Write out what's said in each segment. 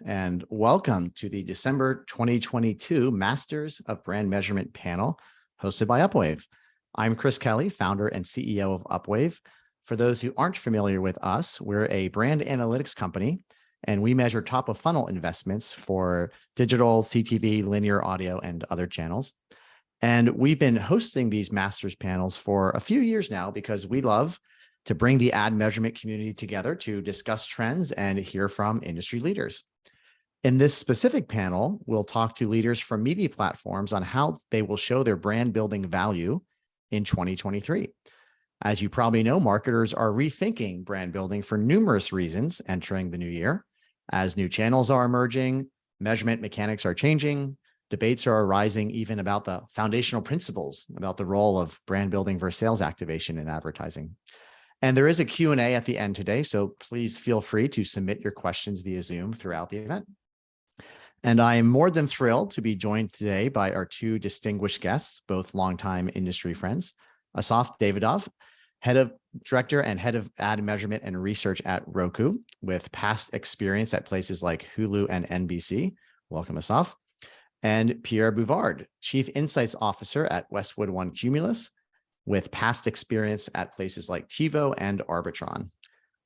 and welcome to the December 2022 Masters of Brand Measurement panel hosted by Upwave. I'm Chris Kelly, founder and CEO of Upwave. For those who aren't familiar with us, we're a brand analytics company, and we measure top of funnel investments for digital, CTV, linear audio, and other channels. And we've been hosting these Masters panels for a few years now because we love to bring the ad measurement community together to discuss trends and hear from industry leaders. In this specific panel, we'll talk to leaders from media platforms on how they will show their brand building value in 2023. As you probably know, marketers are rethinking brand building for numerous reasons entering the new year. As new channels are emerging, measurement mechanics are changing, debates are arising even about the foundational principles about the role of brand building versus sales activation in advertising. And there is a Q&A at the end today, so please feel free to submit your questions via Zoom throughout the event. And I am more than thrilled to be joined today by our two distinguished guests, both longtime industry friends. Asaf Davidov, Director and Head of Ad Measurement and Research at Roku, with past experience at places like Hulu and NBC. Welcome, Asaf. And Pierre Bouvard, Chief Insights Officer at Westwood One Cumulus, with past experience at places like TiVo and Arbitron.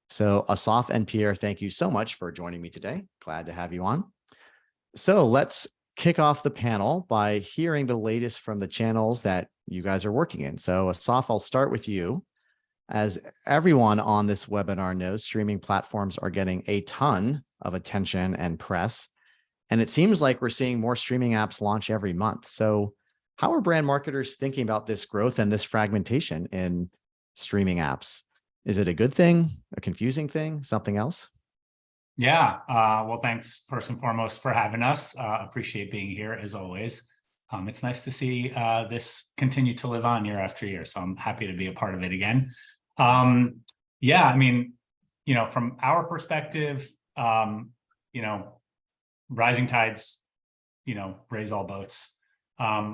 So Asaf and Pierre, thank you so much for joining me today. Glad to have you on. So let's kick off the panel by hearing the latest from the channels that you guys are working in. So Asaf, I'll start with you. As everyone on this webinar knows, streaming platforms are getting a ton of attention and press, and it seems like we're seeing more streaming apps launch every month. So how are brand marketers thinking about this growth and this fragmentation in streaming apps? Is it a good thing, a confusing thing, something else? Yeah, well, thanks first and foremost for having us. Appreciate being here as always. It's nice to see this continue to live on year after year. So I'm happy to be a part of it again. Yeah, I mean, from our perspective, rising tides, raise all boats.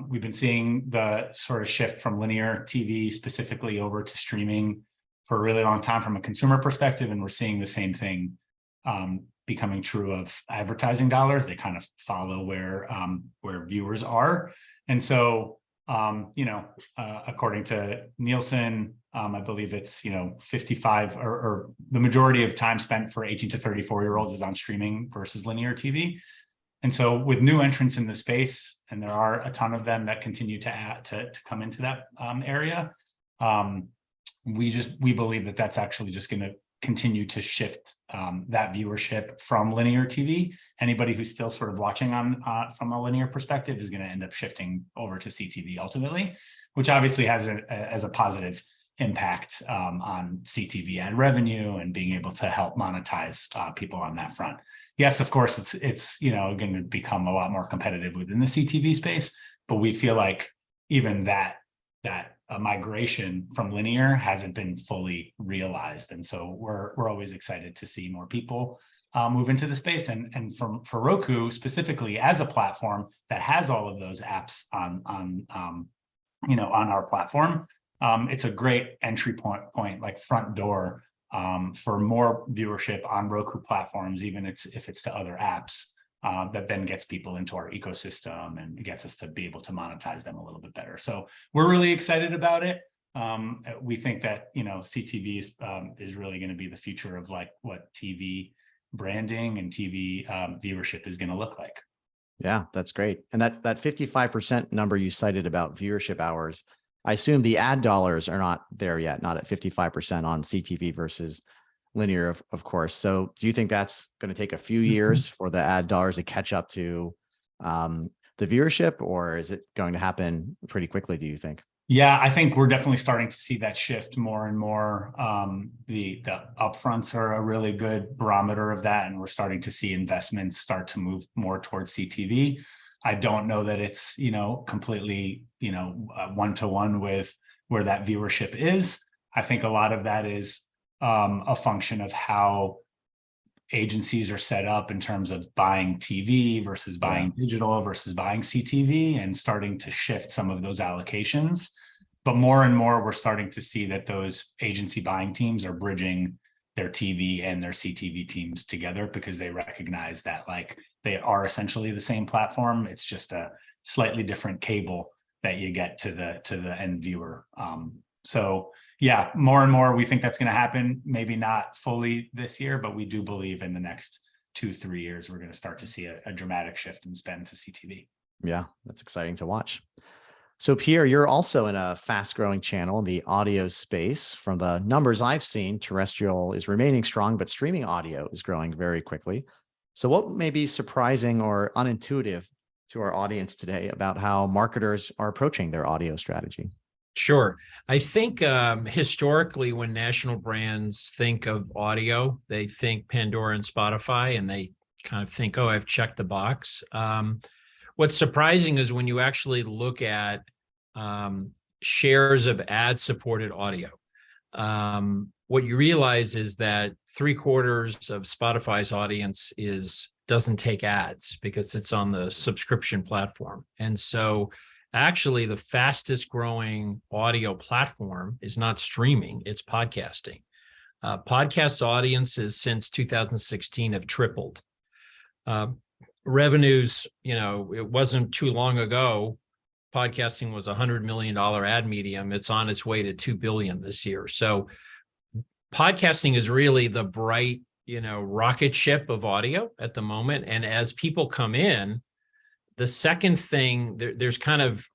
We've been seeing the sort of shift from linear TV specifically over to streaming for a really long time from a consumer perspective, and we're seeing the same thing becoming true of advertising dollars. They kind of follow where viewers are, and so according to Nielsen, I believe it's 55 or the majority of time spent for 18 to 34-year-olds is on streaming versus linear TV. And so with new entrants in the space, and there are a ton of them that continue to come into that area, we believe that that's actually just going to continue to shift that viewership from linear TV. Anybody who's still sort of watching on from a linear perspective is going to end up shifting over to CTV ultimately, which obviously has a positive impact on CTV ad revenue and being able to help monetize people on that front. Yes, of course, it's going to become a lot more competitive within the CTV space, but we feel like even that migration from linear hasn't been fully realized, and so we're always excited to see more people move into the space. And for Roku specifically, as a platform that has all of those apps on our platform, it's a great entry point, like front door, for more viewership on Roku platforms, even if it's to other apps, that then gets people into our ecosystem and gets us to be able to monetize them a little bit better. So we're really excited about it. We think that CTV is really going to be the future of like what TV branding and TV viewership is going to look like. Yeah, that's great. And that 55% number you cited about viewership hours, I assume the ad dollars are not there yet, not at 55% on CTV versus linear, of course. So do you think that's going to take a few years for the ad dollars to catch up to the viewership, or is it going to happen pretty quickly, do you think? Yeah, I think we're definitely starting to see that shift more and more. The upfronts are a really good barometer of that, and we're starting to see investments start to move more towards CTV. I don't know that it's completely one-to-one with where that viewership is. I think a lot of that is a function of how agencies are set up in terms of buying TV versus buying digital versus buying CTV, and starting to shift some of those allocations. But more and more, we're starting to see that those agency buying teams are bridging their TV and their CTV teams together, because they recognize that like they are essentially the same platform. It's just a slightly different cable that you get to the end viewer. So yeah, more and more we think that's going to happen. Maybe not fully this year, but we do believe in the next 2-3 years we're going to start to see a dramatic shift in spend to CTV. Yeah, that's exciting to watch. So Pierre, you're also in a fast growing channel in the audio space. From the numbers I've seen, terrestrial is remaining strong, but streaming audio is growing very quickly. So what may be surprising or unintuitive to our audience today about how marketers are approaching their audio strategy? Sure. I think historically, when national brands think of audio, they think Pandora and Spotify, and they kind of think, oh, I've checked the box. What's surprising is when you actually look at shares of ad-supported audio, what you realize is that 3/4 of Spotify's audience doesn't take ads because it's on the subscription platform. And so actually the fastest growing audio platform is not streaming, it's podcasting. Podcast audiences since 2016 have tripled. Revenues, it wasn't too long ago, podcasting was $100 million ad medium. It's on its way to $2 billion this year. So podcasting is really the bright, rocket ship of audio at the moment. And as people come in, the second thing, there's kind of,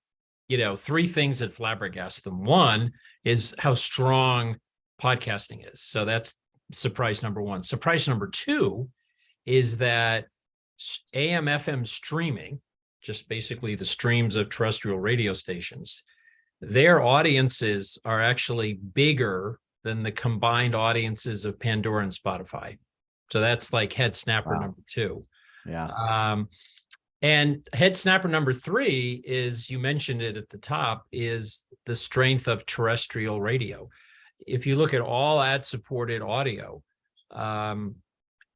three things that flabbergast them. One is how strong podcasting is. So that's surprise number one. Surprise number two is that AM, FM streaming, just basically the streams of terrestrial radio stations, their audiences are actually bigger than the combined audiences of Pandora and Spotify. So that's like head snapper number two. Yeah. And head snapper number three is, you mentioned it at the top, is the strength of terrestrial radio. If you look at all ad-supported audio, AM,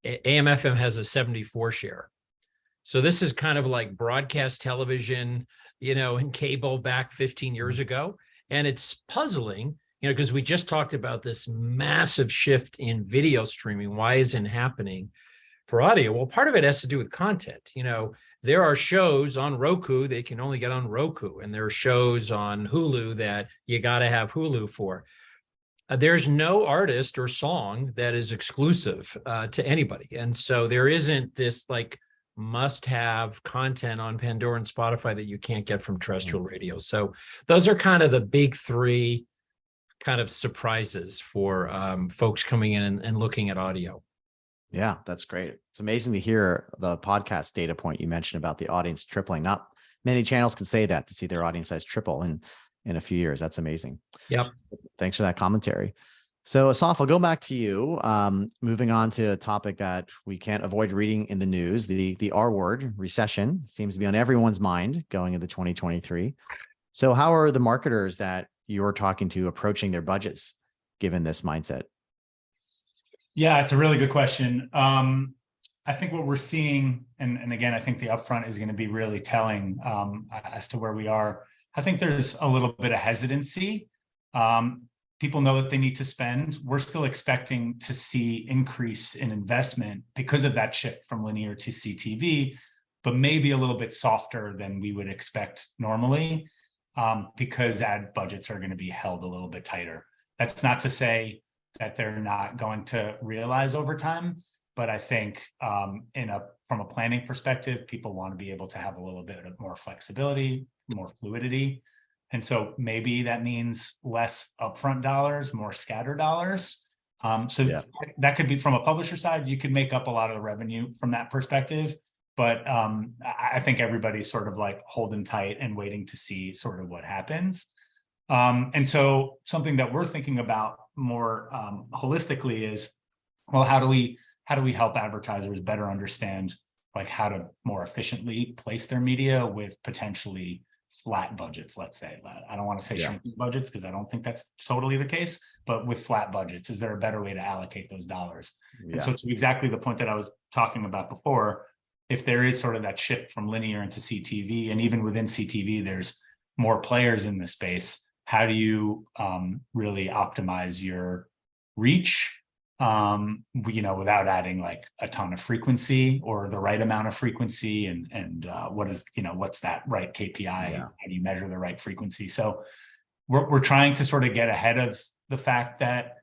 FM has a 74 share. So this is kind of like broadcast television, and cable back 15 years ago. And it's puzzling, because we just talked about this massive shift in video streaming. Why isn't it happening for audio? Well, part of it has to do with content. There are shows on Roku they can only get on Roku, and there are shows on Hulu that you got to have Hulu for. There's no artist or song that is exclusive to anybody. And so there isn't this like must-have content on Pandora and Spotify that you can't get from terrestrial radio. So those are kind of the big three kind of surprises for folks coming in and looking at audio. Yeah, that's great. It's amazing to hear the podcast data point you mentioned about the audience tripling. Not many channels can say that, to see their audience size triple in a few years. That's amazing. Yep. Thanks for that commentary. So Asaf, I'll go back to you. Moving on to a topic that we can't avoid reading in the news, the R word, recession, seems to be on everyone's mind going into 2023. So how are the marketers that you're talking to approaching their budgets given this mindset? Yeah, it's a really good question. I think what we're seeing, and again, I think the upfront is going to be really telling as to where we are. I think there's a little bit of hesitancy. People know that they need to spend. We're still expecting to see increase in investment because of that shift from linear to CTV, but maybe a little bit softer than we would expect normally, because ad budgets are going to be held a little bit tighter. That's not to say that they're not going to realize over time, but I think from a planning perspective, people want to be able to have a little bit more flexibility, more fluidity. And so maybe that means less upfront dollars, more scattered dollars. That could be, from a publisher side, you could make up a lot of the revenue from that perspective. But I think everybody's sort of like holding tight and waiting to see sort of what happens. And so something that we're thinking about more holistically is, well, how do we help advertisers better understand like how to more efficiently place their media with potentially flat budgets, let's say. I don't want to say shrinking budgets, because I don't think that's totally the case, but with flat budgets, is there a better way to allocate those dollars? And so to exactly the point that I was talking about before, if there is sort of that shift from linear into CTV, and even within CTV, there's more players in the space, how do you really optimize your reach without adding like a ton of frequency or the right amount of frequency, and what is, what's that right KPI? Yeah. How do you measure the right frequency? So we're trying to sort of get ahead of the fact that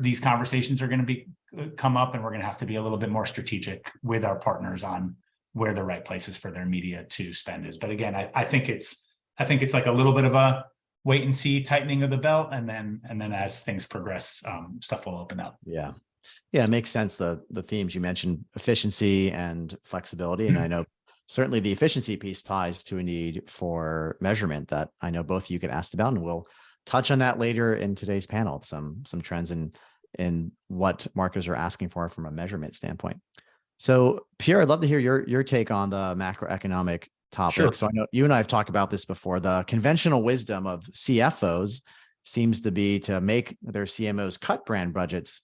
these conversations are going to come up, and we're going to have to be a little bit more strategic with our partners on where the right places for their media to spend is. But again, I think it's like a little bit of a wait and see, tightening of the belt, and then as things progress, stuff will open up. Yeah. Yeah, it makes sense. The themes you mentioned, efficiency and flexibility. And I know certainly the efficiency piece ties to a need for measurement that I know both of you get asked about, and we'll touch on that later in today's panel, some trends in what marketers are asking for from a measurement standpoint. So Pierre, I'd love to hear your take on the macroeconomic topic. Sure. So I know you and I have talked about this before. The conventional wisdom of CFOs seems to be to make their CMOs cut brand budgets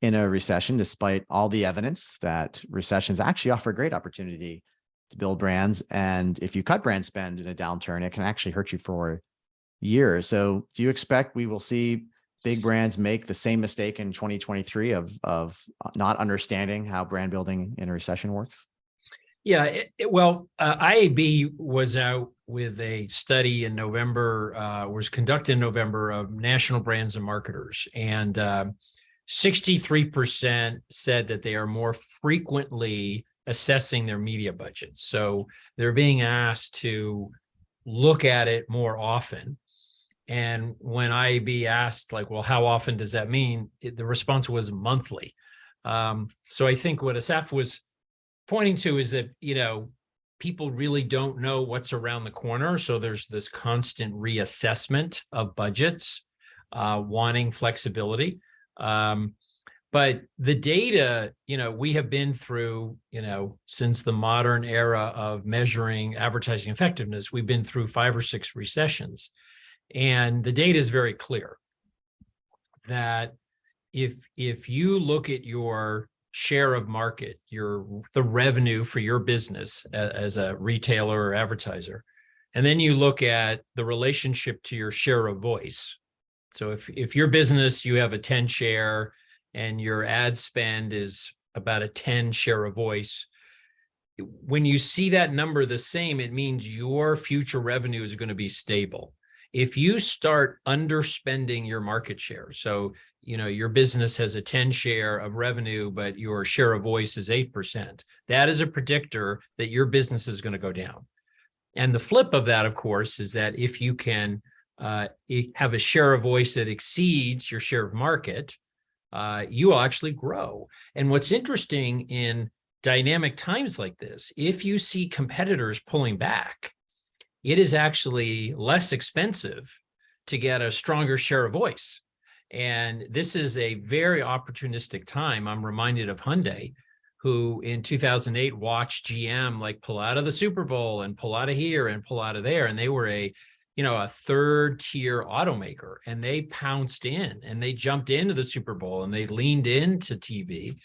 in a recession, despite all the evidence that recessions actually offer great opportunity to build brands. And if you cut brand spend in a downturn, it can actually hurt you for years. So do you expect we will see big brands make the same mistake in 2023 of not understanding how brand building in a recession works? Yeah, IAB was out with a study in November, was conducted in November, of national brands and marketers. And 63% said that they are more frequently assessing their media budgets. So they're being asked to look at it more often. And when IAB asked, like, well, how often does that mean? The response was monthly. So I think what Asaf was pointing to is that, people really don't know what's around the corner. So there's this constant reassessment of budgets, wanting flexibility. But the data, we have been through, since the modern era of measuring advertising effectiveness, we've been through 5 or 6 recessions. And the data is very clear that if you look at your share of market, the revenue for your business as a retailer or advertiser, and then you look at the relationship to your share of voice. So if your business, you have a 10 share and your ad spend is about a 10 share of voice, when you see that number the same, it means your future revenue is going to be stable. If you start underspending your market share, so your business has a 10 share of revenue, but your share of voice is 8%, that is a predictor that your business is going to go down. And the flip of that, of course, is that if you can have a share of voice that exceeds your share of market, you will actually grow. And what's interesting in dynamic times like this, if you see competitors pulling back, it is actually less expensive to get a stronger share of voice. And this is a very opportunistic time. I'm reminded of Hyundai, who in 2008 watched GM pull out of the Super Bowl and pull out of here and pull out of there. And they were a third tier automaker, and they pounced in and they jumped into the Super Bowl and they leaned into TV,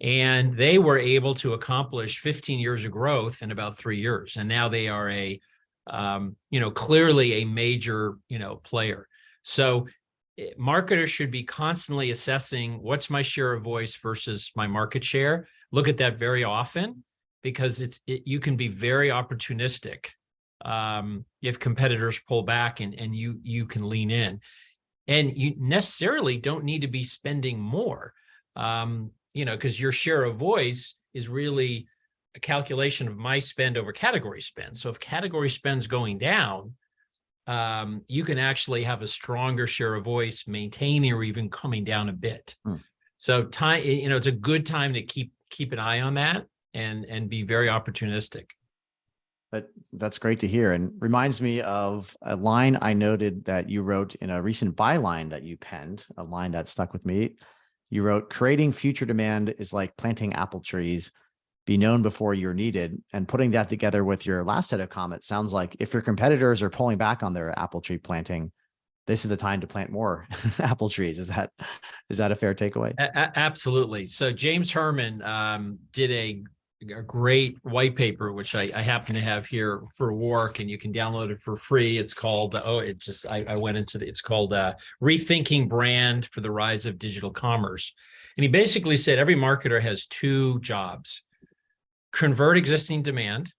and they were able to accomplish 15 years of growth in about 3 years. And now they are clearly a major, player. So marketers should be constantly assessing what's my share of voice versus my market share. Look at that very often, because you can be very opportunistic if competitors pull back and you can lean in. And you necessarily don't need to be spending more, because your share of voice is really a calculation of my spend over category spend. So if category spend's going down, you can actually have a stronger share of voice, maintaining or even coming down a bit. So time, it's a good time to keep an eye on that and be very opportunistic. That's great to hear, and reminds me of a line I noted that you wrote in a recent byline that you penned, a line that stuck with me. You wrote, "Creating future demand is like planting apple trees. Be known before you're needed." And putting that together with your last set of comments, sounds like if your competitors are pulling back on their apple tree planting, this is the time to plant more apple trees. Is that a fair takeaway? Absolutely. So James Herman did a a great white paper, which I happen to have here for work, and you can download it for free. It's called, I went into it's called Rethinking Brand for the Rise of Digital Commerce. And he basically said every marketer has two jobs: convert existing demand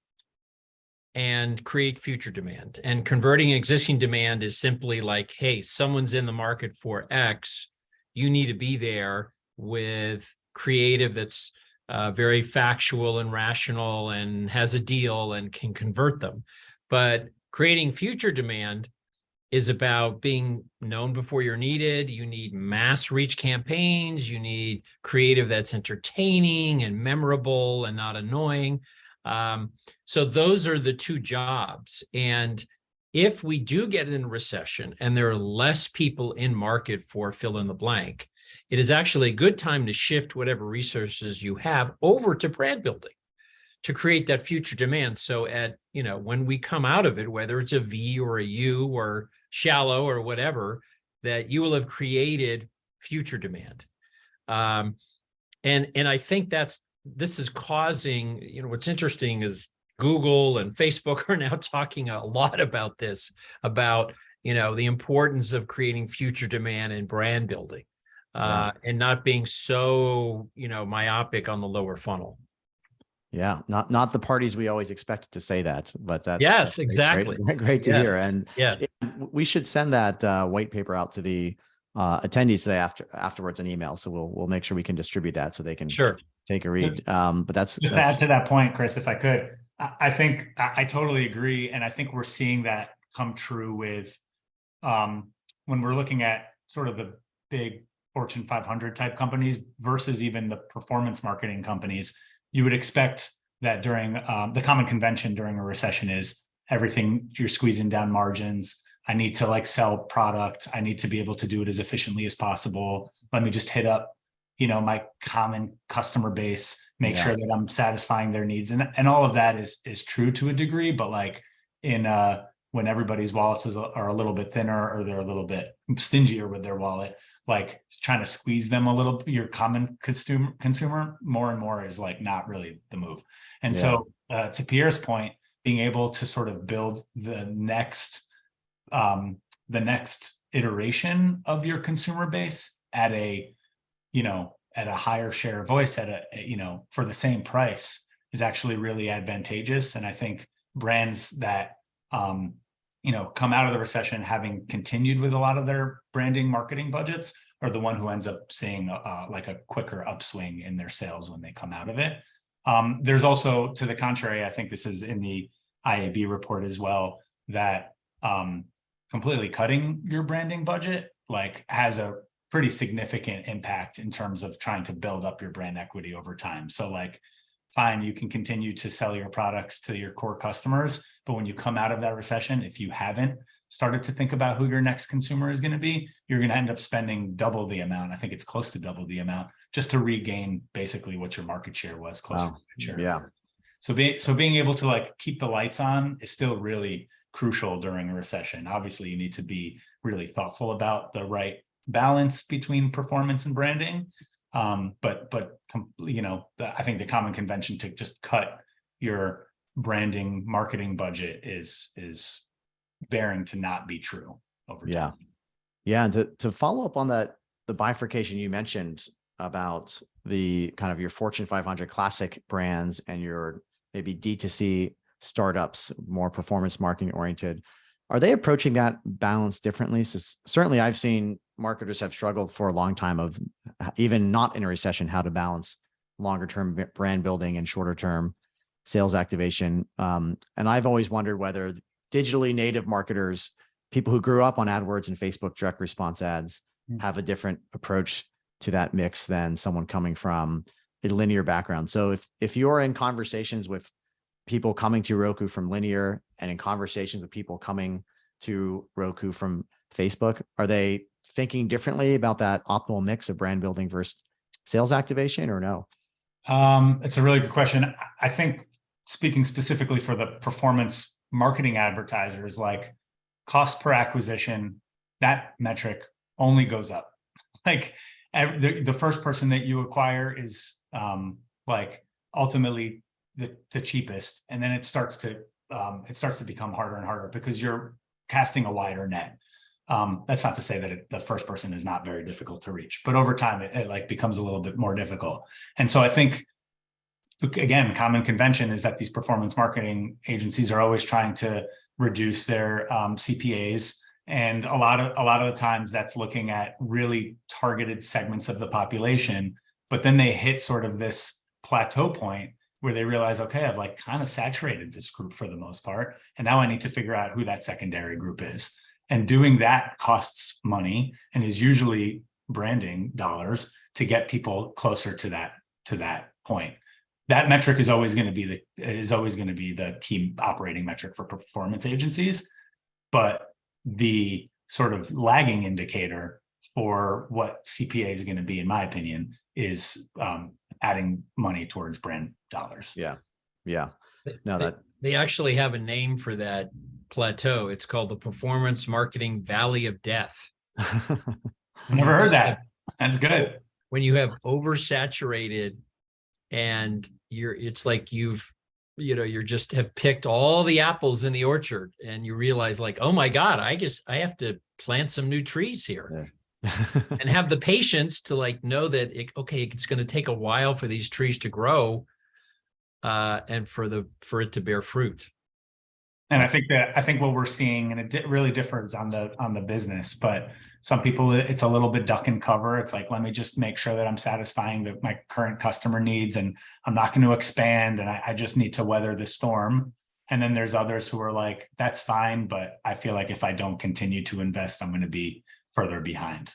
and create future demand. And converting existing demand is simply like, hey, someone's in the market for X. You need to be there with creative that's very factual and rational and has a deal and can convert them. But creating future demand is about being known before you're needed. You need mass reach campaigns. You need creative that's entertaining and memorable and not annoying. So those are the two jobs. And if we do get in a recession and there are less people in market for fill in the blank, it is actually a good time to shift whatever resources you have over to brand building to create that future demand. So when we come out of it, whether it's a V or a U or shallow or whatever, that you will have created future demand. And I think this is causing, what's interesting is Google and Facebook are now talking a lot about this, about, the importance of creating future demand and brand building. And not being so, myopic on the lower funnel. Yeah, not the parties we always expected to say that, but that's yes, exactly. Great to hear. And yeah, we should send that white paper out to the attendees today afterwards an email. So we'll make sure we can distribute that so they can take a read. But that's just to add to that point, Chris, if I could, I think I totally agree, and I think we're seeing that come true with when we're looking at sort of the big Fortune 500 type companies versus even the performance marketing companies. You would expect that during the common convention during a recession is everything, you're squeezing down margins. I need to sell product. I need to be able to do it as efficiently as possible. Let me just hit up, my common customer base, make sure that I'm satisfying their needs. And all of that is true to a degree, but when everybody's wallets are a little bit thinner or they're a little bit stingier with their wallet, trying to squeeze them a little, your common consumer more and more is not really the move. And so to Pierre's point, being able to sort of build the next iteration of your consumer base at a higher share of voice for the same price is actually really advantageous. And I think brands that come out of the recession having continued with a lot of their branding marketing budgets are the one who ends up seeing a quicker upswing in their sales when they come out of it. There's also, to the contrary, I think this is in the IAB report as well, that completely cutting your branding budget has a pretty significant impact in terms of trying to build up your brand equity over time. So fine, you can continue to sell your products to your core customers, but when you come out of that recession, if you haven't started to think about who your next consumer is going to be, you're going to end up spending double the amount. I think it's close to double the amount just to regain basically what your market share was. Close to market share. Yeah. So being able to keep the lights on is still really crucial during a recession. Obviously, you need to be really thoughtful about the right balance between performance and branding. But I think the common convention to just cut your branding marketing budget is bearing to not be true over time. Yeah. And to follow up on that, the bifurcation you mentioned about the kind of your Fortune 500 classic brands and your maybe D2C startups, more performance marketing oriented, are they approaching that balance differently? So certainly I've seen marketers have struggled for a long time of even not in a recession, how to balance longer term brand building and shorter term sales activation. And I've always wondered whether digitally native marketers, people who grew up on AdWords and Facebook direct response ads, have a different approach to that mix than someone coming from a linear background. So if you're in conversations with people coming to Roku from linear and in conversations with people coming to Roku from Facebook, are they thinking differently about that optimal mix of brand building versus sales activation or no? It's a really good question. I think speaking specifically for the performance marketing advertisers, cost per acquisition, that metric only goes up. The first person that you acquire is ultimately the cheapest, and then it starts to become harder and harder because you're casting a wider net. That's not to say that the first person is not very difficult to reach, but over time it like becomes a little bit more difficult. And so I think, again, common convention is that these performance marketing agencies are always trying to reduce their CPAs. And a lot of the times that's looking at really targeted segments of the population, but then they hit sort of this plateau point where they realize, okay, I've like kind of saturated this group for the most part. And now I need to figure out who that secondary group is. And doing that costs money and is usually branding dollars to get people closer to that point. That metric is always going to be the key operating metric for performance agencies. But the sort of lagging indicator for what CPA is going to be, in my opinion, is adding money towards brand dollars. Yeah. No, they actually have a name for that plateau. It's called the Performance Marketing Valley of Death. I never heard that. That's good. When you have oversaturated and it's like you just have picked all the apples in the orchard and you realize like, oh my God, I have to plant some new trees here. Yeah. And have the patience to like know that it's going to take a while for these trees to grow and for it to bear fruit. And I think what we're seeing, and it really differs on the business, but some people, it's a little bit duck and cover. It's like, let me just make sure that I'm satisfying my current customer needs, and I'm not going to expand, and I just need to weather the storm. And then there's others who are like, that's fine, but I feel like if I don't continue to invest, I'm going to be further behind,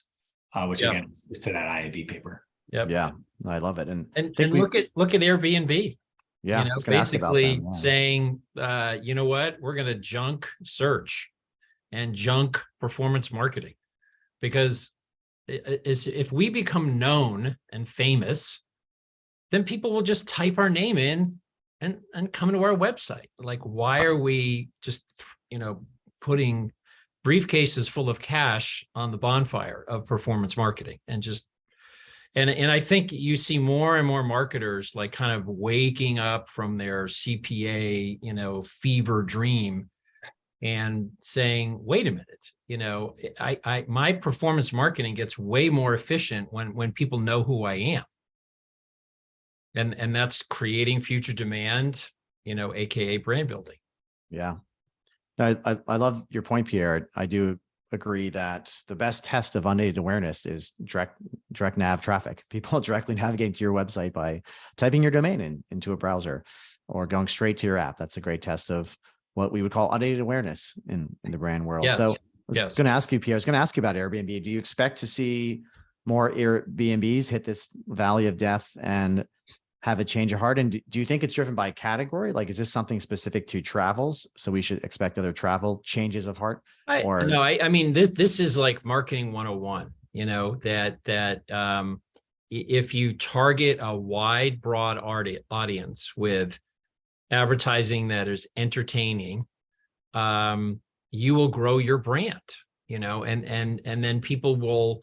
which again is to that IAB paper. Yep. Yeah, I love it. And look at Airbnb. Yeah, I was basically saying, you know what, we're going to junk search and junk performance marketing, because if we become known and famous, then people will just type our name in and come to our website. Like, why are we just, putting briefcases full of cash on the bonfire of performance marketing and I think you see more and more marketers like kind of waking up from their CPA, fever dream and saying, wait a minute, my performance marketing gets way more efficient when people know who I am. And that's creating future demand, AKA brand building. Yeah. I love your point, Pierre. I do agree that the best test of unaided awareness is direct nav traffic. People directly navigating to your website by typing your domain into a browser or going straight to your app. That's a great test of what we would call unaided awareness in the brand world. Yes. So I was going to ask you, Pierre, about Airbnb. Do you expect to see more Airbnbs hit this valley of death and have a change of heart? And do you think it's driven by category? Like, is this something specific to travels? So we should expect other travel changes of heart? I mean, this is like marketing 101, if you target a wide, broad audience with advertising that is entertaining, you will grow your brand, and then people will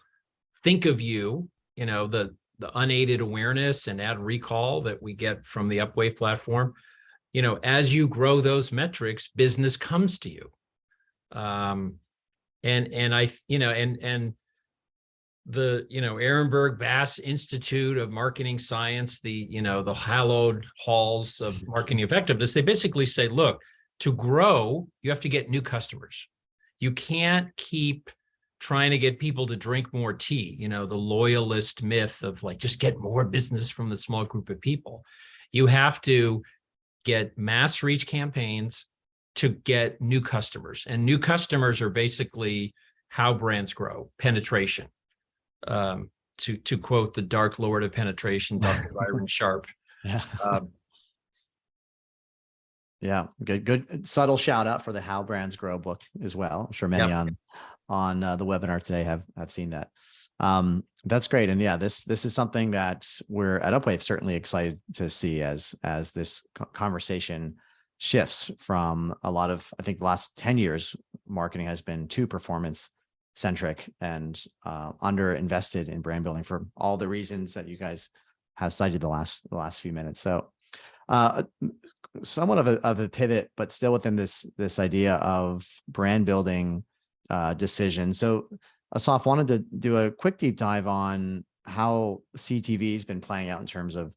think of you, the unaided awareness and ad recall that we get from the Upwave platform, as you grow those metrics, business comes to you. And the, Ehrenberg Bass Institute of Marketing Science, the hallowed halls of marketing effectiveness, they basically say, look, to grow, you have to get new customers. You can't keep trying to get people to drink more tea, the loyalist myth of like, just get more business from the small group of people. You have to get mass reach campaigns to get new customers, and new customers are basically how brands grow. Penetration, to quote the Dark Lord of Penetration, Dr. Byron Sharp. Yeah. Yeah, good subtle shout out for the How Brands Grow book as well. I'm sure many on the webinar today have seen that. That's great. And yeah, this is something that we're at Upwave certainly excited to see as this conversation shifts from a lot of, I think the last 10 years, marketing has been too performance centric and under invested in brand building for all the reasons that you guys have cited the last few minutes. So Somewhat of a pivot, but still within this idea of brand building decision. So Asaf, wanted to do a quick deep dive on how CTV has been playing out in terms of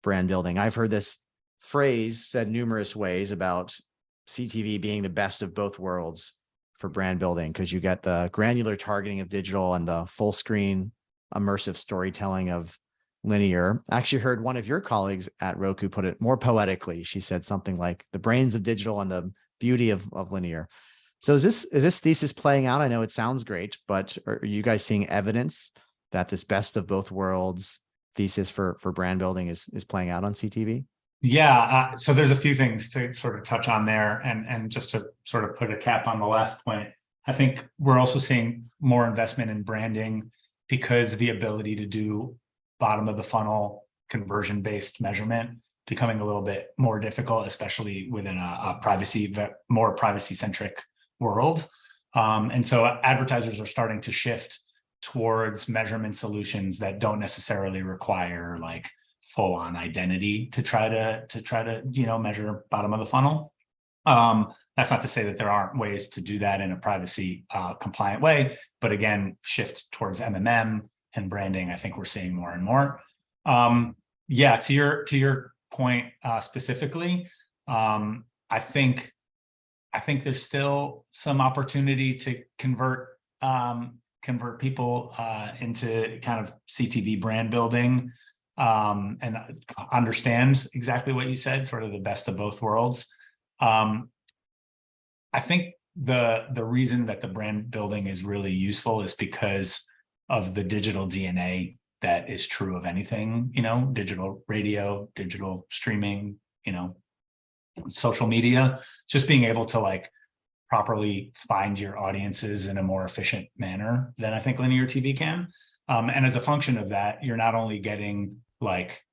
brand building. I've heard this phrase said numerous ways about CTV being the best of both worlds for brand building, because you get the granular targeting of digital and the full screen immersive storytelling of linear. I actually heard one of your colleagues at Roku put it more poetically. She said something like the brains of digital and the beauty of linear. So is this thesis playing out? I know it sounds great, but are you guys seeing evidence that this best of both worlds thesis for brand building is playing out on CTV? Yeah, so there's a few things to sort of touch on there, and just to sort of put a cap on the last point, I think we're also seeing more investment in branding because the ability to do bottom of the funnel conversion based measurement becoming a little bit more difficult, especially within a more privacy centric world. And so advertisers are starting to shift towards measurement solutions that don't necessarily require like full on identity to try to measure bottom of the funnel. That's not to say that there aren't ways to do that in a privacy compliant way, but again, shift towards MMM and branding, I think we're seeing more and more. Yeah, to your point specifically, I think there's still some opportunity to convert people into kind of CTV brand building, and understand exactly what you said, sort of the best of both worlds. I think the reason that the brand building is really useful is because of the digital DNA that is true of anything, digital radio, digital streaming, social media, just being able to like properly find your audiences in a more efficient manner than I think linear TV can. And as a function of that, you're not only getting like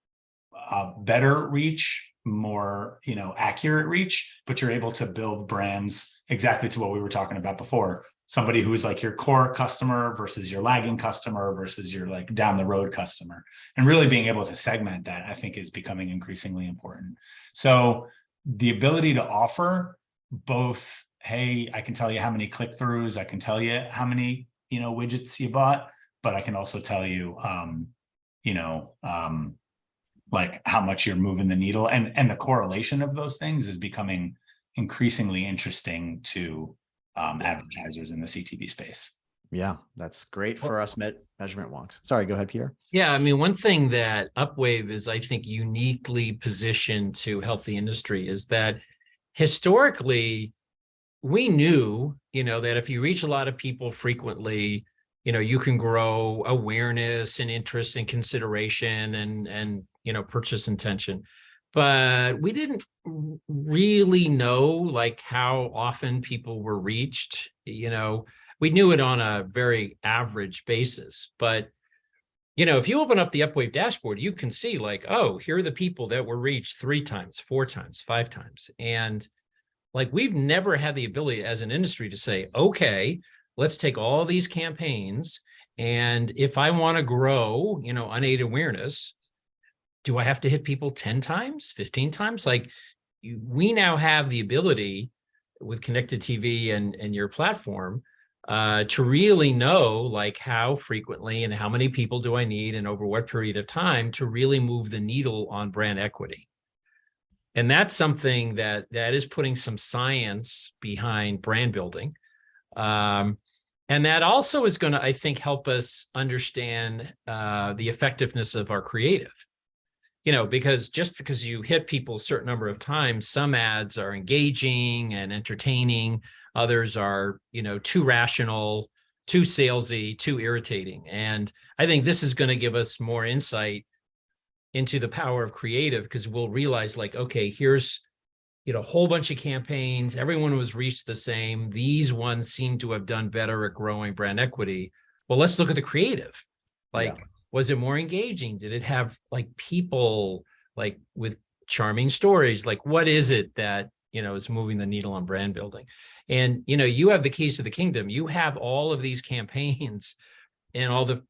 a better reach, more, accurate reach, but you're able to build brands exactly to what we were talking about before. Somebody who is like your core customer versus your lagging customer versus your like down the road customer, and really being able to segment that, I think, is becoming increasingly important. So the ability to offer both, hey, I can tell you how many click-throughs, I can tell you how many, widgets you bought, but I can also tell you, like how much you're moving the needle, and the correlation of those things is becoming increasingly interesting to advertisers in the CTV space. Yeah, that's great for us measurement wonks. Sorry, go ahead, Pierre. Yeah, I mean, one thing that Upwave is, I think, uniquely positioned to help the industry is that historically, we knew, that if you reach a lot of people frequently, you can grow awareness and interest and consideration and purchase intention. But we didn't really know like how often people were reached. We knew it on a very average basis. But, if you open up the Upwave dashboard, you can see like, oh, here are the people that were reached 3 times, 4 times, 5 times. And like, we've never had the ability as an industry to say, okay, let's take all these campaigns, and if I want to grow, unaided awareness, do I have to hit people 10 times, 15 times? Like, we now have the ability with connected TV and your platform to really know like how frequently and how many people do I need and over what period of time to really move the needle on brand equity. And that's something that is putting some science behind brand building. And that also is going to, I think, help us understand the effectiveness of our creative. Because just because you hit people a certain number of times, some ads are engaging and entertaining, others are, too rational, too salesy, too irritating. And I think this is going to give us more insight into the power of creative, because we'll realize like, okay, here's, a whole bunch of campaigns, everyone was reached the same. These ones seem to have done better at growing brand equity. Well, let's look at the creative. Like, was it more engaging? Did it have like people like with charming stories? Like, what is it that, is moving the needle on brand building? And, you have the keys to the kingdom. You have all of these campaigns and all the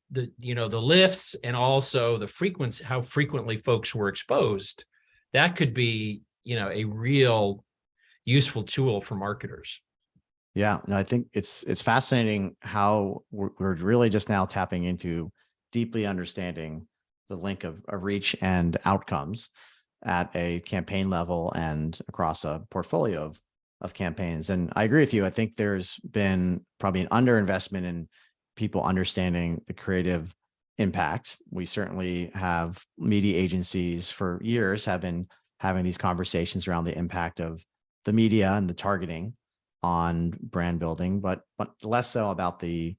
lifts, and also the frequency, how frequently folks were exposed. that could be, a real useful tool for marketers. Yeah, no, I think it's fascinating how we're really just now tapping into deeply understanding the link of reach and outcomes at a campaign level and across a portfolio of campaigns. And I agree with you. I think there's been probably an underinvestment in people understanding the creative impact. We certainly have media agencies for years have been having these conversations around the impact of the media and the targeting on brand building, but less so about the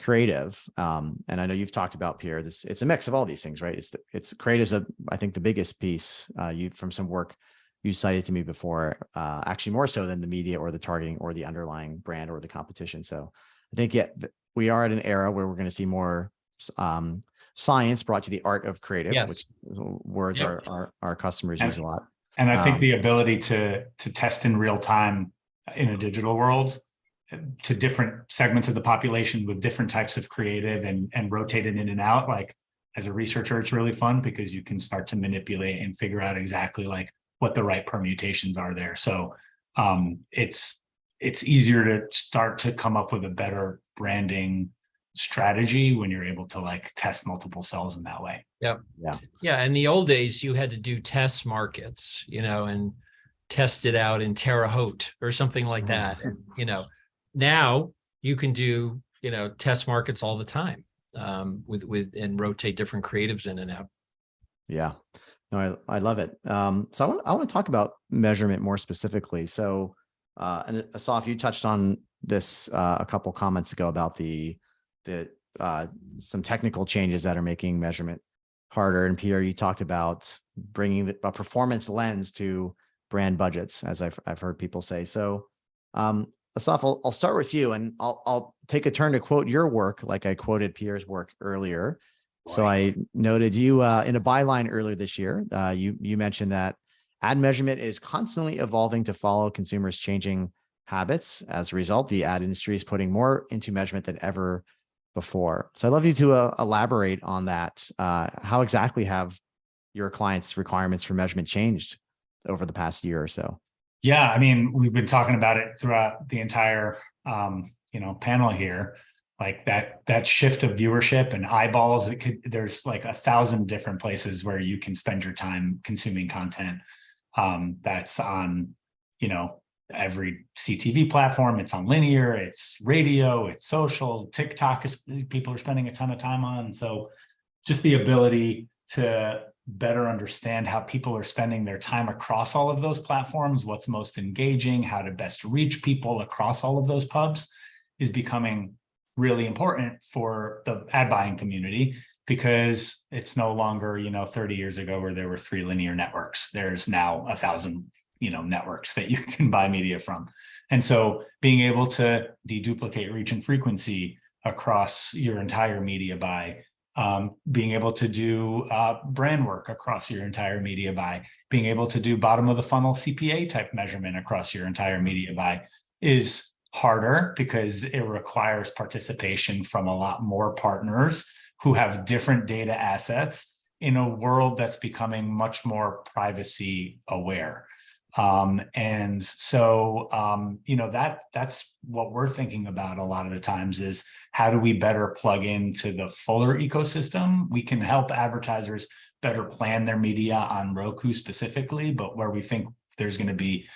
creative. And I know you've talked about, Pierre, it's a mix of all these things, right? It's creative's I think the biggest piece, you from some work you cited to me before, actually more so than the media or the targeting or the underlying brand or the competition. So I think, we are at an era where we're going to see more science brought to the art of creative, Yes. which is words our customers use a lot. And I think the ability to test in real time in a digital world to different segments of the population with different types of creative and rotate it in and out. Like as a researcher, it's really fun because you can start to manipulate and figure out exactly like what the right permutations are there. So it's easier to start to come up with a better branding strategy when you're able to like test multiple cells in that way. Yeah. In the old days, you had to do test markets, and test it out in Terre Haute or something like that. And, now you can do, test markets all the time, with and rotate different creatives in and out. Yeah, no, I love it. So I want to talk about measurement more specifically. So, and Asaf, you touched on this a couple comments ago about some technical changes that are making measurement harder. And Pierre, you talked about bringing a performance lens to brand budgets, as I've heard people say. So, Asaf, I'll start with you, and I'll take a turn to quote your work, like I quoted Pierre's work earlier. So I noted you in a byline earlier this year. You mentioned that ad measurement is constantly evolving to follow consumers' changing habits. As a result, the ad industry is putting more into measurement than ever before. So I'd love you to elaborate on that. How exactly have your clients' requirements for measurement changed over the past year or so? Yeah, I mean, we've been talking about it throughout the entire panel here. Like that shift of viewership and eyeballs, there's like 1,000 different places where you can spend your time consuming content. That's on, every CTV platform. It's on linear, it's radio, it's social, TikTok people are spending a ton of time on. So just the ability to better understand how people are spending their time across all of those platforms, what's most engaging, how to best reach people across all of those pubs is becoming really important for the ad buying community, because it's no longer, 30 years ago where there were 3 linear networks. There's now 1,000, networks that you can buy media from. And so being able to deduplicate reach and frequency across your entire media buy, being able to do brand work across your entire media buy, being able to do bottom of the funnel CPA type measurement across your entire media buy is harder because it requires participation from a lot more partners who have different data assets in a world that's becoming much more privacy aware. And so, that's what we're thinking about a lot of the times is how do we better plug into the fuller ecosystem? We can help advertisers better plan their media on Roku specifically, but where we think there's going to be,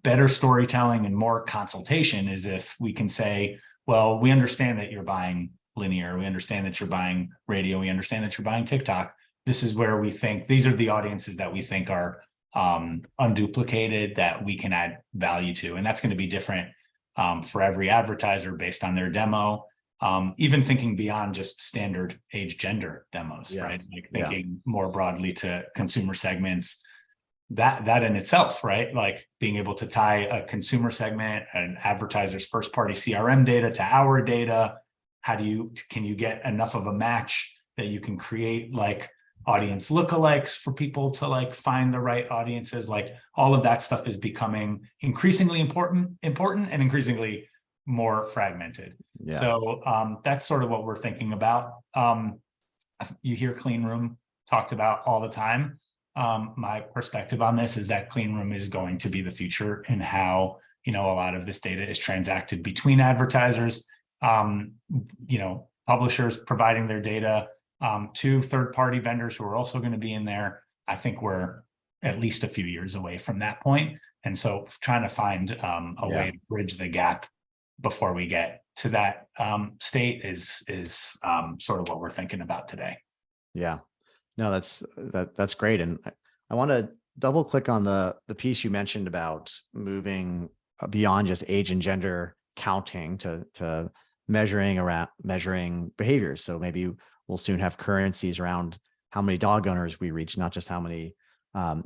better storytelling and more consultation is if we can say, well, we understand that you're buying linear. We understand that you're buying radio. We understand that you're buying TikTok. This is where we think these are the audiences that we think are unduplicated that we can add value to. And that's going to be different for every advertiser based on their demo, even thinking beyond just standard age gender demos, Yes. right? Like thinking more broadly to consumer segments, that in itself, right? Like being able to tie a consumer segment, an advertiser's first party CRM data to our data. Can you get enough of a match that you can create like audience lookalikes for people to like find the right audiences? Like all of that stuff is becoming increasingly important and increasingly more fragmented. Yeah. So that's sort of what we're thinking about. You hear clean room talked about all the time. My perspective on this is that clean room is going to be the future in how, a lot of this data is transacted between advertisers, publishers providing their data to third-party vendors who are also going to be in there. I think we're at least a few years away from that point. And so trying to find a way to bridge the gap before we get to that state is sort of what we're thinking about today. Yeah, no, that's great. And I want to double click on the piece you mentioned about moving beyond just age and gender counting to measuring behaviors. So maybe we'll soon have currencies around how many dog owners we reach, not just how many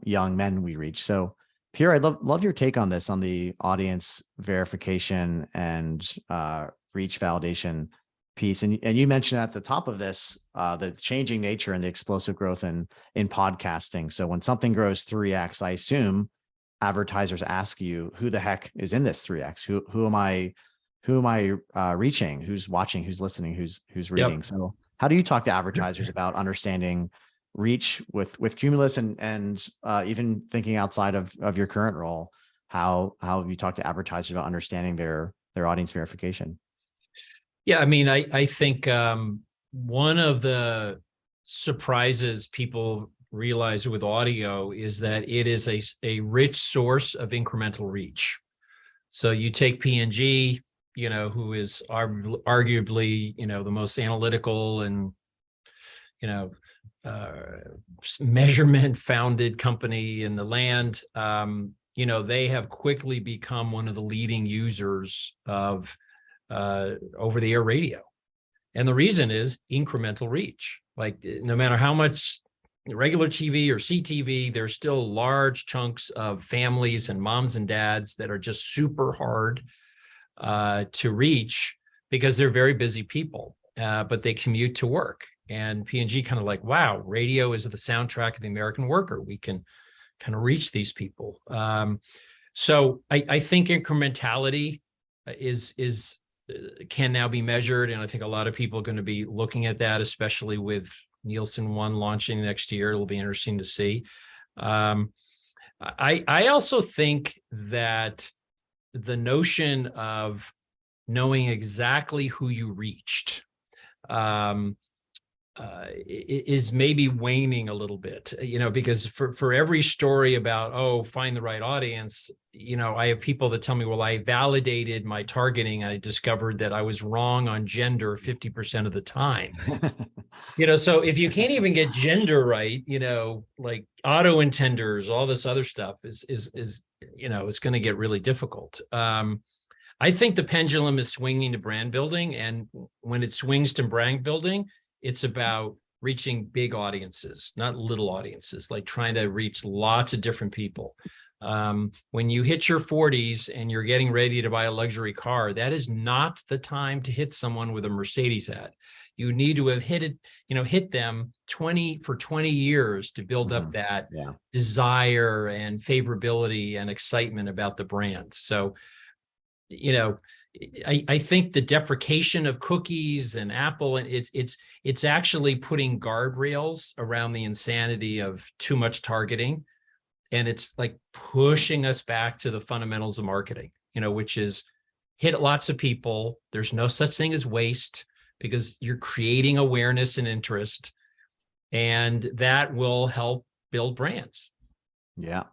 young men we reach. So Pierre, I'd love your take on this, on the audience verification and reach validation piece. And you mentioned at the top of this, the changing nature and the explosive growth in podcasting. So when something grows 3x, I assume advertisers ask you, who the heck is in this 3x? Who am I reaching? Who's watching? Who's listening? Who's reading? Yep. So how do you talk to advertisers about understanding reach with Cumulus and even thinking outside of your current role? How have you talked to advertisers about understanding their audience verification? Yeah, I mean, I think one of the surprises people realize with audio is that it is a rich source of incremental reach. So you take P&G, who is arguably, the most analytical and, measurement founded company in the land. They have quickly become one of the leading users of over-the-air radio. And the reason is incremental reach. Like, no matter how much regular TV or CTV, there's still large chunks of families and moms and dads that are just super hard to reach because they're very busy people, but they commute to work. And P&G kind of like, wow, radio is the soundtrack of the American worker. We can kind of reach these people. So I think incrementality can now be measured. And I think a lot of people are going to be looking at that, especially with Nielsen One launching next year. It'll be interesting to see. I also think that the notion of knowing exactly who you reached is maybe waning a little bit, because for every story about, find the right audience, I have people that tell me, well, I validated my targeting. I discovered that I was wrong on gender 50% of the time. So if you can't even get gender right, like auto intenders, all this other stuff is it's going to get really difficult. I think the pendulum is swinging to brand building. And when it swings to brand building, it's about reaching big audiences, not little audiences, like trying to reach lots of different people. When you hit your 40s and you're getting ready to buy a luxury car, that is not the time to hit someone with a Mercedes ad. You need to have hit them 20 years to build up that desire and favorability and excitement about the brand. So, I think the deprecation of cookies and Apple, and it's actually putting guardrails around the insanity of too much targeting. And it's like pushing us back to the fundamentals of marketing, which is hit lots of people. There's no such thing as waste because you're creating awareness and interest, and that will help build brands. Yeah.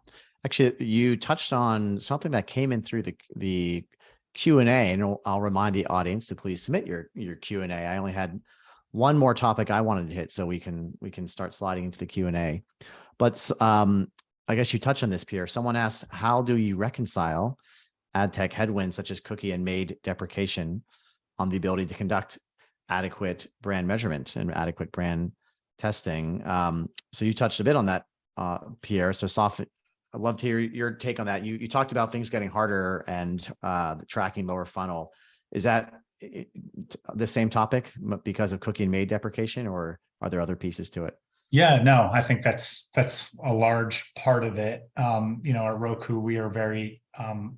Actually, you touched on something that came in through the Q&A, and I'll remind the audience to please submit your Q&A. I only had one more topic I wanted to hit, so we can start sliding into the Q&A. But I guess you touched on this, Pierre. Someone asked, how do you reconcile ad tech headwinds such as cookie and MAID deprecation on the ability to conduct adequate brand measurement and adequate brand testing? So you touched a bit on that, Pierre. So I'd love to hear your take on that. You talked about things getting harder and the tracking lower funnel. Is that the same topic because of cookie and MAID deprecation, or are there other pieces to it? Yeah, no, I think that's a large part of it. At Roku, we are very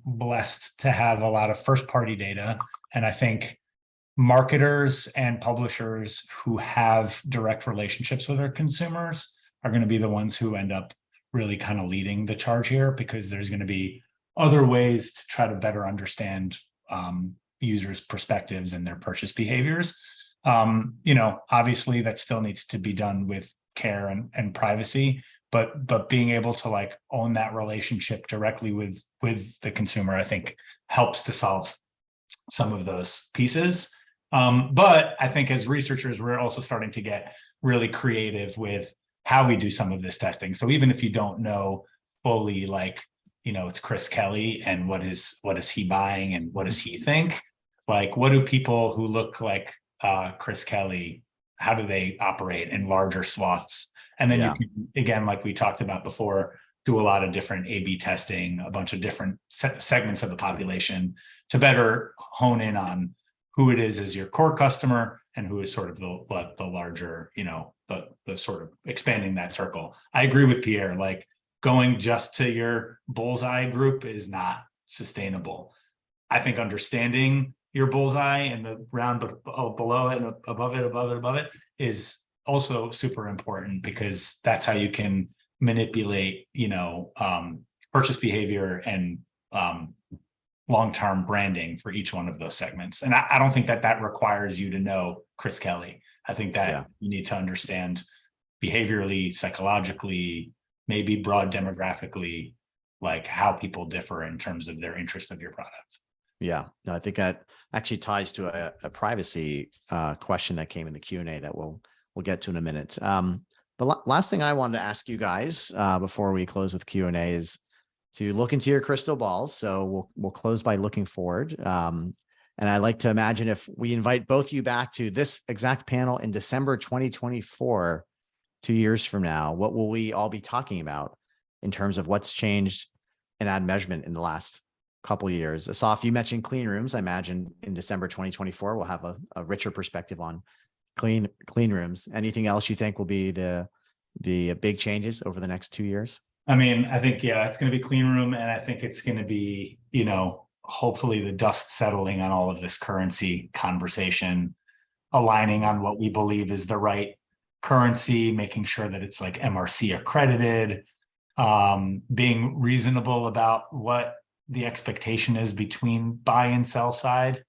blessed to have a lot of first-party data, and I think marketers and publishers who have direct relationships with their consumers are going to be the ones who end up really kind of leading the charge here, because there's going to be other ways to try to better understand users' perspectives and their purchase behaviors. Obviously that still needs to be done with care and privacy, but being able to like own that relationship directly with the consumer, I think helps to solve some of those pieces. But I think as researchers, we're also starting to get really creative with how we do some of this testing. So even if you don't know fully, like, it's Chris Kelly and what is he buying and what does he think? Like, what do people who look like Chris Kelly, how do they operate in larger swaths? And then you can, again, like we talked about before, do a lot of different A/B testing, a bunch of different segments of the population to better hone in on who it is as your core customer and who is sort of the larger, the sort of expanding that circle. I agree with Pierre, like going just to your bullseye group is not sustainable. I think understanding your bullseye and the round below it and above it is also super important, because that's how you can manipulate, purchase behavior and long-term branding for each one of those segments. And I don't think that requires you to know Chris Kelly. I think that you need to understand behaviorally, psychologically, maybe broad demographically, like how people differ in terms of their interest of your product. Yeah, no, I think that actually ties to a privacy question that came in the Q&A that we'll get to in a minute. The last thing I wanted to ask you guys before we close with Q&A is to look into your crystal balls. So we'll close by looking forward. And I like to imagine if we invite both you back to this exact panel in December 2024, 2 years from now, what will we all be talking about in terms of what's changed in ad measurement in the last couple of years? Asaf, you mentioned clean rooms. I imagine in December 2024, we'll have a richer perspective on clean rooms. Anything else you think will be the big changes over the next 2 years? I mean, I think, it's going to be clean room. And I think it's going to be, hopefully the dust settling on all of this currency conversation, aligning on what we believe is the right currency, making sure that it's like MRC accredited, being reasonable about what the expectation is between buy and sell side.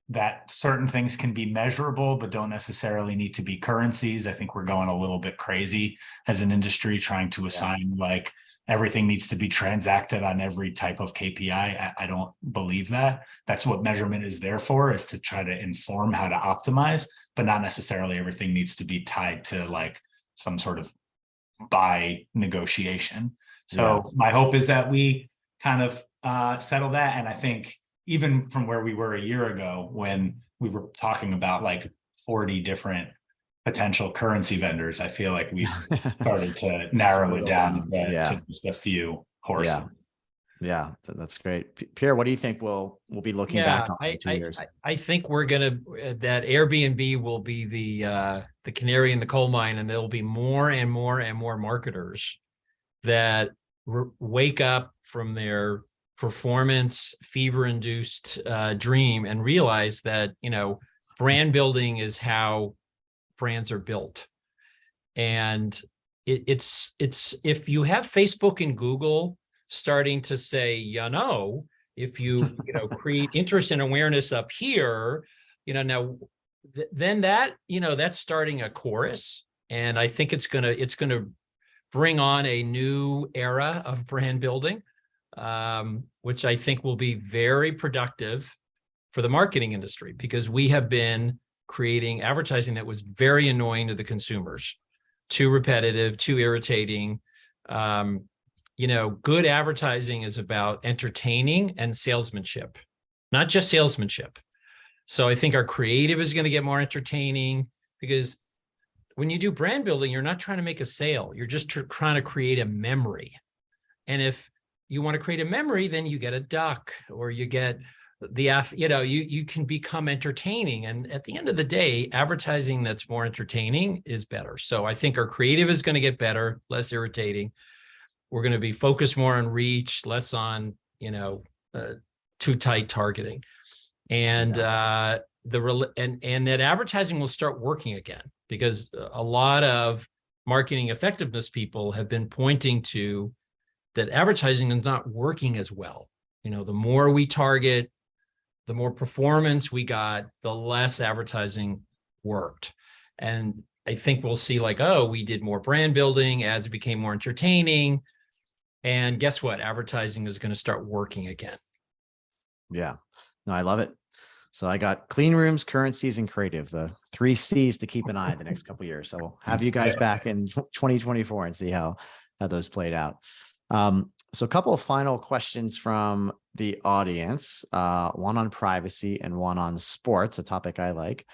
That certain things can be measurable, but don't necessarily need to be currencies. I think we're going a little bit crazy as an industry trying to assign like everything needs to be transacted on every type of KPI. I don't believe that. That's what measurement is there for, is to try to inform how to optimize, but not necessarily everything needs to be tied to like some sort of buy negotiation. So my hope is that we kind of settle that. And I think even from where we were a year ago, when we were talking about like 40 different potential currency vendors, I feel like we've started to narrow it down to just a few horses. Yeah, that's great. Pierre, what do you think we'll be looking back on in 2 years? I think we're that Airbnb will be the canary in the coal mine, and there'll be more and more and more marketers that wake up from their performance fever-induced dream and realize that brand building is how brands are built. And it's if you have Facebook and Google starting to say, if you create interest and awareness up here, now then that's starting a chorus. And I think it's gonna bring on a new era of brand building, which I think will be very productive for the marketing industry, because we have been creating advertising that was very annoying to the consumers, too repetitive, too irritating. Good advertising is about entertaining and salesmanship, not just salesmanship. So I think our creative is going to get more entertaining, because when you do brand building, you're not trying to make a sale. You're just trying to create a memory. And if you want to create a memory, then you get a duck, or you get you can become entertaining. And at the end of the day, advertising that's more entertaining is better. So I think our creative is going to get better, less irritating. We're going to be focused more on reach, less on, too tight targeting. And that advertising will start working again, because a lot of marketing effectiveness people have been pointing to that advertising is not working as well. The more we target, the more performance we got, the less advertising worked. And I think we'll see like, oh, we did more brand building, ads became more entertaining. And guess what? Advertising is going to start working again. Yeah, no, I love it. So I got clean rooms, currencies, and creative, the 3 C's to keep an eye on the next couple of years. So we'll have you guys back in 2024 and see how those played out. So a couple of final questions from the audience, one on privacy and one on sports, a topic I like.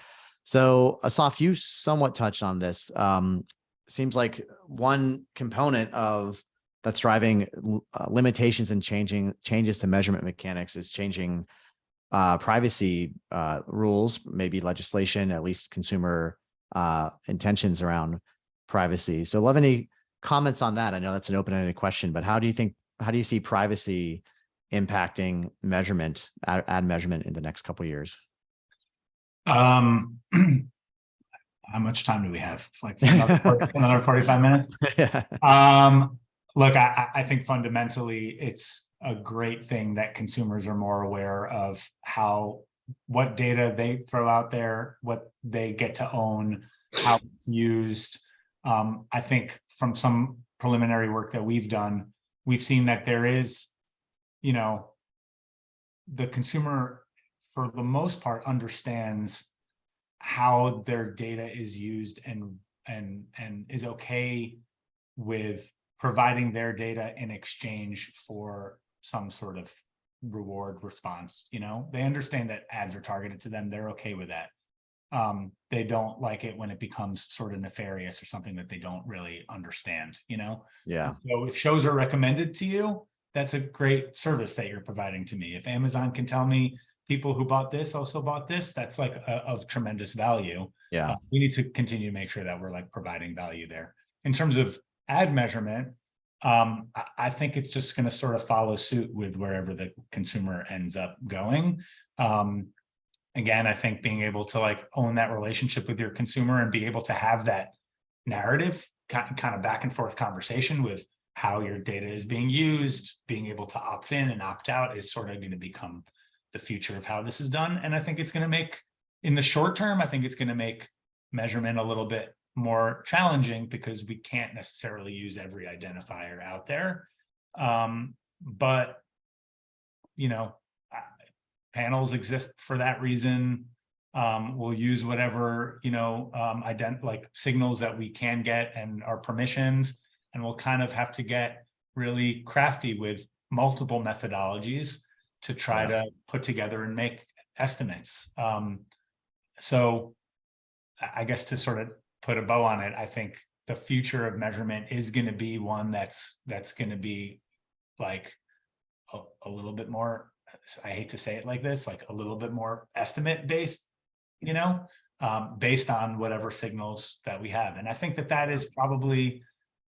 So Asaf, you somewhat touched on this. Seems like one component of that's driving limitations and changes to measurement mechanics is changing privacy rules, maybe legislation, at least consumer intentions around privacy. So love any comments on that. I know that's an open-ended question, but how do you see privacy impacting measurement, ad measurement in the next couple of years? How much time do we have? It's like another 45 minutes. Yeah. Look, I think fundamentally it's a great thing that consumers are more aware of what data they throw out there, what they get to own, how it's used. I think from some preliminary work that we've done, we've seen that there is, the consumer for the most part understands how their data is used and is okay with providing their data in exchange for some sort of reward response. They understand that ads are targeted to them. They're okay with that. They don't like it when it becomes sort of nefarious or something that they don't really understand, Yeah. So if shows are recommended to you, that's a great service that you're providing to me. If Amazon can tell me people who bought this also bought this, that's like of tremendous value. Yeah. We need to continue to make sure that we're like providing value there. In terms of ad measurement, I think it's just going to sort of follow suit with wherever the consumer ends up going. Again, I think being able to like own that relationship with your consumer and be able to have that narrative kind of back and forth conversation with how your data is being used, being able to opt in and opt out is sort of going to become the future of how this is done. And I think it's going to make, in the short term, I think it's going to make measurement a little bit more challenging because we can't necessarily use every identifier out there. But, panels exist for that reason. We'll use whatever, like signals that we can get and our permissions, and we'll kind of have to get really crafty with multiple methodologies to try to put together and make estimates. So I guess to sort of put a bow on it, I think the future of measurement is going to be one that's going to be like a little bit more, I hate to say it like this, like a little bit more estimate based, based on whatever signals that we have. And I think that is probably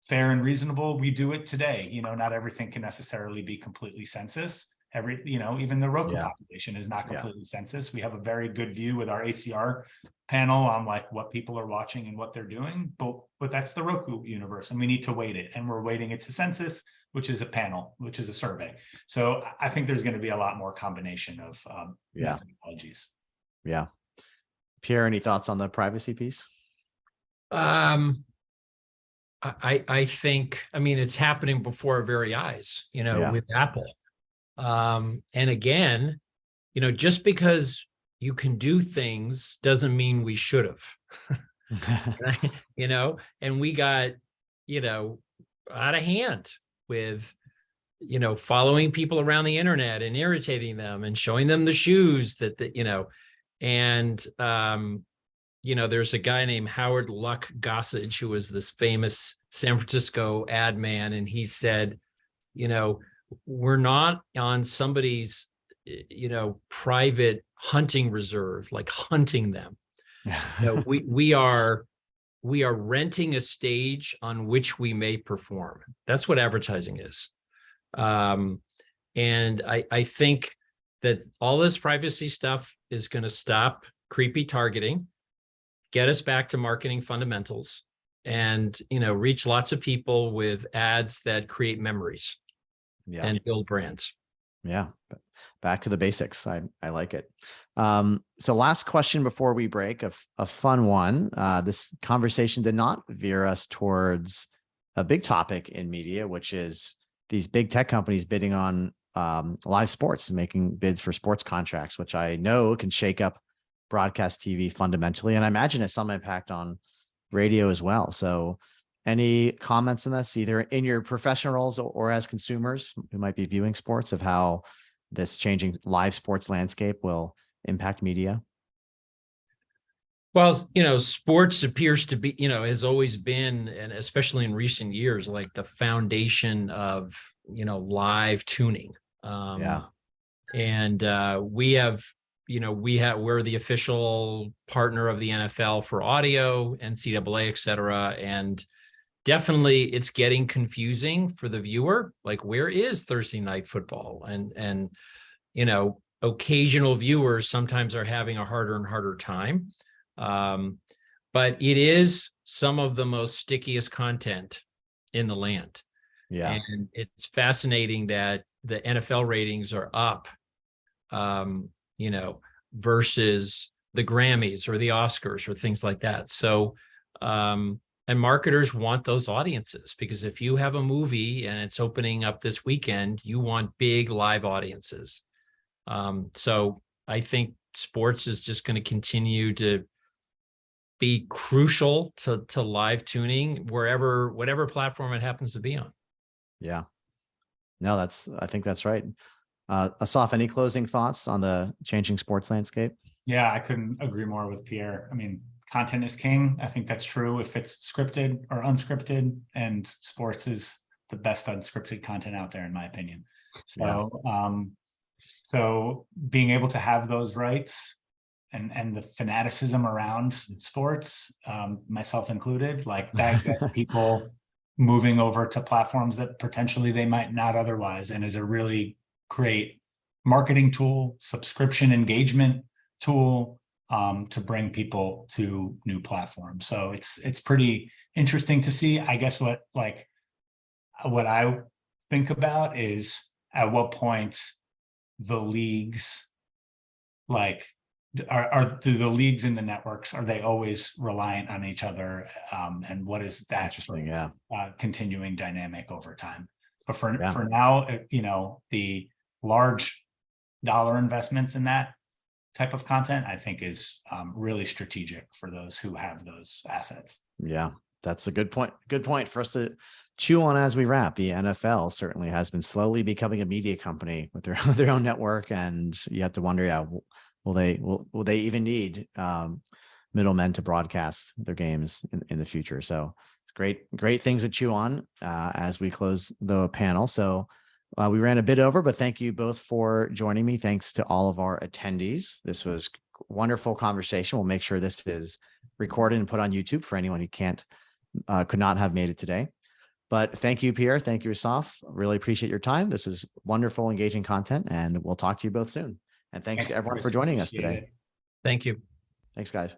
fair and reasonable. We do it today. Not everything can necessarily be completely census. Even the Roku population is not completely census. We have a very good view with our ACR panel on like what people are watching and what they're doing, but that's the Roku universe, and we need to weight it, and we're weighting it to census, which is a panel, which is a survey. So I think there's going to be a lot more combination of methodologies. Yeah. Pierre, any thoughts on the privacy piece? I think, it's happening before our very eyes, with Apple. And again, just because you can do things doesn't mean we should have, right? And we got, out of hand with, following people around the internet and irritating them and showing them the shoes and, there's a guy named Howard Luck Gossage, who was this famous San Francisco ad man. And he said, we're not on somebody's, private hunting reserve, like hunting them. We are renting a stage on which we may perform. That's what advertising is. And I think that all this privacy stuff is going to stop creepy targeting, get us back to marketing fundamentals, and, reach lots of people with ads that create memories and build brands. Yeah. Back to the basics. I like it. So last question before we break, a fun one. This conversation did not veer us towards a big topic in media, which is these big tech companies bidding on live sports and making bids for sports contracts, which I know can shake up broadcast TV fundamentally. And I imagine it's some impact on radio as well. So any comments on this, either in your professional roles or as consumers who might be viewing sports, of how this changing live sports landscape will impact media? Well, sports appears to be, has always been, and especially in recent years, like the foundation of, live tuning. And we're the official partner of the NFL for audio, NCAA, et cetera. And definitely it's getting confusing for the viewer. Like, where is Thursday night football? And occasional viewers sometimes are having a harder and harder time. But it is some of the most stickiest content in the land. Yeah. And it's fascinating that the NFL ratings are up, versus the Grammys or the Oscars or things like that. So, and marketers want those audiences, because if you have a movie and it's opening up this weekend, you want big live audiences. So I think sports is just going to continue to be crucial to live tuning whatever platform it happens to be on. Yeah. No, I think that's right. Asaf, any closing thoughts on the changing sports landscape? Yeah, I couldn't agree more with Pierre. I mean, content is king. I think that's true if it's scripted or unscripted, and sports is the best unscripted content out there, in my opinion. So, so being able to have those rights and the fanaticism around sports, myself included, like that gets people moving over to platforms that potentially they might not otherwise, and is a really great marketing tool, subscription engagement tool, to bring people to new platforms. So it's pretty interesting to see. I guess what I think about is, at what point the leagues, do the leagues and the networks, are they always reliant on each other? And what is that continuing dynamic over time? But for now, the large dollar investments in that type of content, I think, is really strategic for those who have those assets. Yeah, that's a good point. Good point for us to chew on as we wrap. The NFL certainly has been slowly becoming a media company with their own network, and you have to wonder, will they even need middlemen to broadcast their games in the future? So it's great things to chew on as we close the panel. So we ran a bit over, but thank you both for joining me. Thanks to all of our attendees. This was a wonderful conversation. We'll make sure this is recorded and put on YouTube for anyone who could not have made it today. But thank you, Pierre. Thank you, Asaf. Really appreciate your time. This is wonderful, engaging content, and we'll talk to you both soon. And thanks to everyone for joining us today. Thank you. Thanks, guys.